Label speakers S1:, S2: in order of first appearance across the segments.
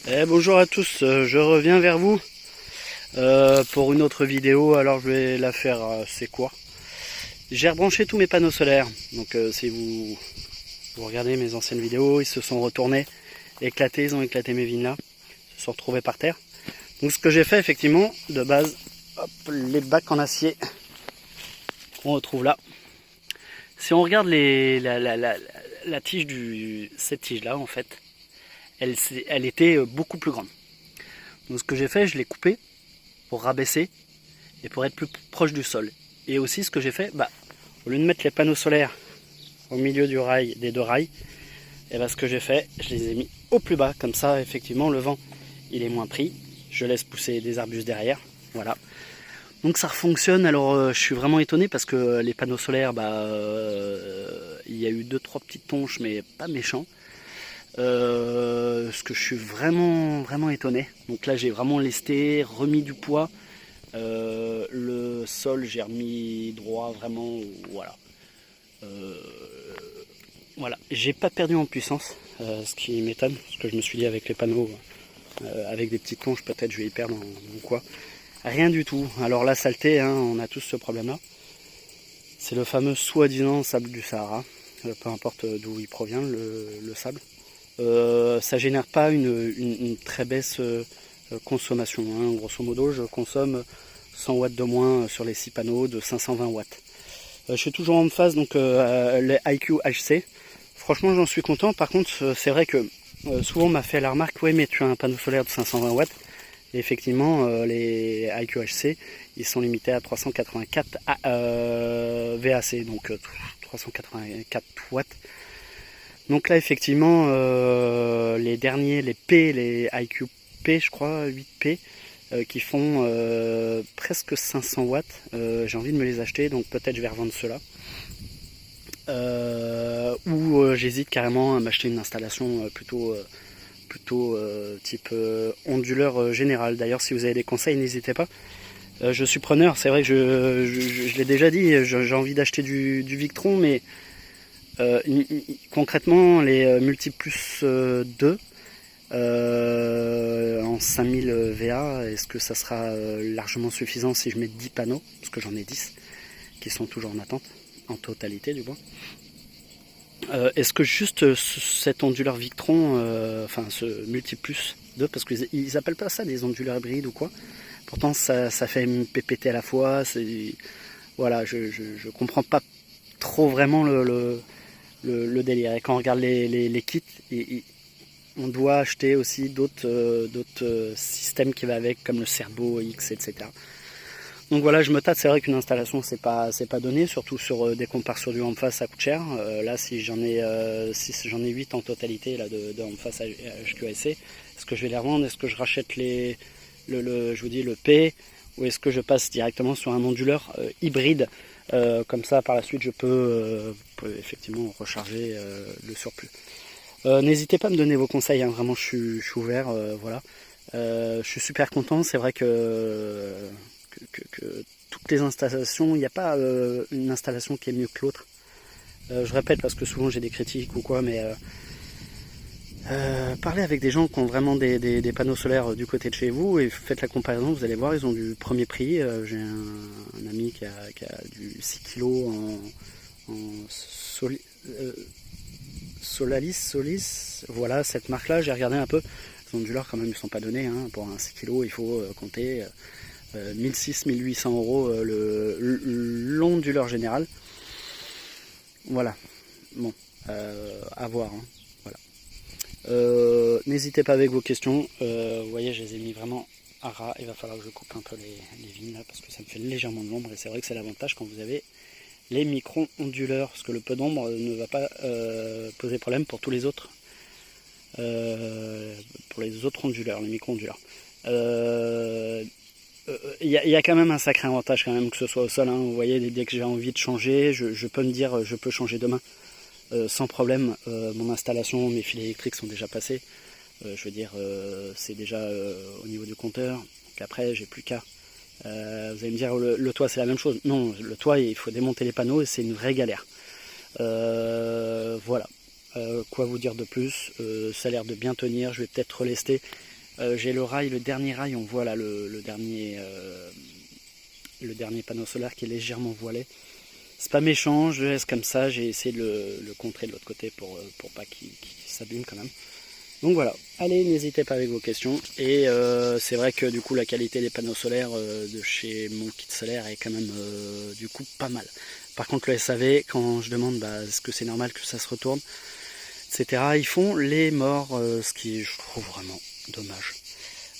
S1: Bonjour à tous, je reviens vers vous pour une autre vidéo. Alors je vais la faire assez court. J'ai rebranché tous mes panneaux solaires, donc si vous regardez mes anciennes vidéos, ils se sont retournés, éclatés, ils ont éclaté mes vignes là, ils se sont retrouvés par terre. Donc ce que j'ai fait effectivement, de base, hop, les bacs en acier qu'on retrouve là. Si on regarde la tige cette tige là en fait, elle était beaucoup plus grande. Donc ce que j'ai fait, je l'ai coupé pour rabaisser et pour être plus proche du sol. Et aussi ce que j'ai fait, au lieu de mettre les panneaux solaires au milieu du rail, des deux rails, et ce que j'ai fait, je les ai mis au plus bas. Comme ça, effectivement, le vent, il est moins pris. Je laisse pousser des arbustes derrière. Voilà. Donc ça fonctionne. Alors je suis vraiment étonné parce que les panneaux solaires, il y a eu 2-3 petites tonches, mais pas méchants. Ce que je suis vraiment étonné. Donc là j'ai vraiment lesté, remis du poids. Le sol j'ai remis droit, vraiment, voilà. Voilà, j'ai pas perdu en puissance, ce qui m'étonne, parce que je me suis dit avec les panneaux, avec des petites tonches, peut-être je vais y perdre ou quoi. Rien du tout. Alors la saleté, hein, on a tous ce problème-là. C'est le fameux soi-disant sable du Sahara, peu importe d'où il provient, le sable. Ça génère pas une très baisse consommation, hein. Grosso modo, je consomme 100 watts de moins sur les 6 panneaux de 520 watts. Je suis toujours en phase, donc les IQ HC. Franchement, j'en suis content. Par contre, c'est vrai que souvent on m'a fait la remarque, ouais, mais tu as un panneau solaire de 520 watts. Et effectivement, les IQ HC, ils sont limités à 384 VAC, donc 384 watts. Donc là, effectivement, les derniers, les P, les IQP, je crois, 8P, qui font presque 500 watts. J'ai envie de me les acheter, donc peut-être je vais revendre ceux-là. Ou j'hésite carrément à m'acheter une installation plutôt type onduleur général. D'ailleurs, si vous avez des conseils, n'hésitez pas. Je suis preneur, c'est vrai que je l'ai déjà dit, j'ai envie d'acheter du Victron, mais concrètement, les Multiplus 2 en 5000 VA, est-ce que ça sera largement suffisant si je mets 10 panneaux, parce que j'en ai 10 qui sont toujours en attente, en totalité du moins. Est-ce que juste cet onduleur Victron, enfin ce Multiplus 2, parce qu'ils appellent pas ça des onduleurs hybrides ou quoi, pourtant ça fait PPT à la fois, voilà, je comprends pas trop vraiment le délire. Et quand on regarde les kits, on doit acheter aussi d'autres systèmes qui va avec, comme le Cerbo X, etc. Donc voilà, je me tâte. C'est vrai qu'une installation c'est pas donné, surtout sur dès qu'on part sur du Hampfast, ça coûte cher. Là, si j'en ai 8 en totalité là de Hampfast HQAC, est-ce que je vais les revendre? Est-ce que je rachète je vous dis le P, ou est-ce que je passe directement sur un onduleur hybride? Comme ça, par la suite, je peux effectivement recharger le surplus. N'hésitez pas à me donner vos conseils, hein. Vraiment, je suis ouvert. Voilà. Je suis super content. C'est vrai que toutes les installations, il n'y a pas une installation qui est mieux que l'autre. Je répète parce que souvent j'ai des critiques ou quoi, mais parlez avec des gens qui ont vraiment des panneaux solaires du côté de chez vous et faites la comparaison, vous allez voir, ils ont du premier prix. J'ai un ami qui a du 6 kg en Solis, voilà, cette marque là, j'ai regardé un peu, les onduleurs quand même ils sont pas donnés, hein. Pour un 6 kg il faut compter 1600-1800 euros l'onduleur général. Voilà, bon, à voir, hein. N'hésitez pas avec vos questions. Vous voyez, je les ai mis vraiment à ras. Il va falloir que je coupe un peu les vignes là, parce que ça me fait légèrement de l'ombre. Et c'est vrai que c'est l'avantage quand vous avez les micro-onduleurs, parce que le peu d'ombre ne va pas poser problème pour tous les autres, pour les autres onduleurs, les micro-onduleurs. Il y a quand même un sacré avantage quand même que ce soit au sol, hein. Vous voyez, dès que j'ai envie de changer, je peux me dire je peux changer demain. Sans problème. Mon installation, mes fils électriques sont déjà passés. Je veux dire, c'est déjà au niveau du compteur. Donc après, j'ai plus qu'à. Vous allez me dire, le toit c'est la même chose. Non, le toit, il faut démonter les panneaux et c'est une vraie galère. Voilà. Quoi vous dire de plus? Ça a l'air de bien tenir. Je vais peut-être relester J'ai le dernier rail, on voit là le dernier panneau solaire qui est légèrement voilé. C'est pas méchant, je le laisse comme ça, j'ai essayé de le contrer de l'autre côté pour pas qu'il s'abîme quand même. Donc voilà, allez, n'hésitez pas avec vos questions. Et c'est vrai que du coup la qualité des panneaux solaires de chez mon kit solaire est quand même du coup pas mal. Par contre le SAV, quand je demande est-ce que c'est normal que ça se retourne, etc., ils font les morts, ce qui je trouve vraiment dommage.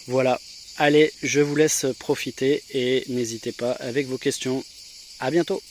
S1: Voilà, allez, je vous laisse profiter et n'hésitez pas avec vos questions. À bientôt!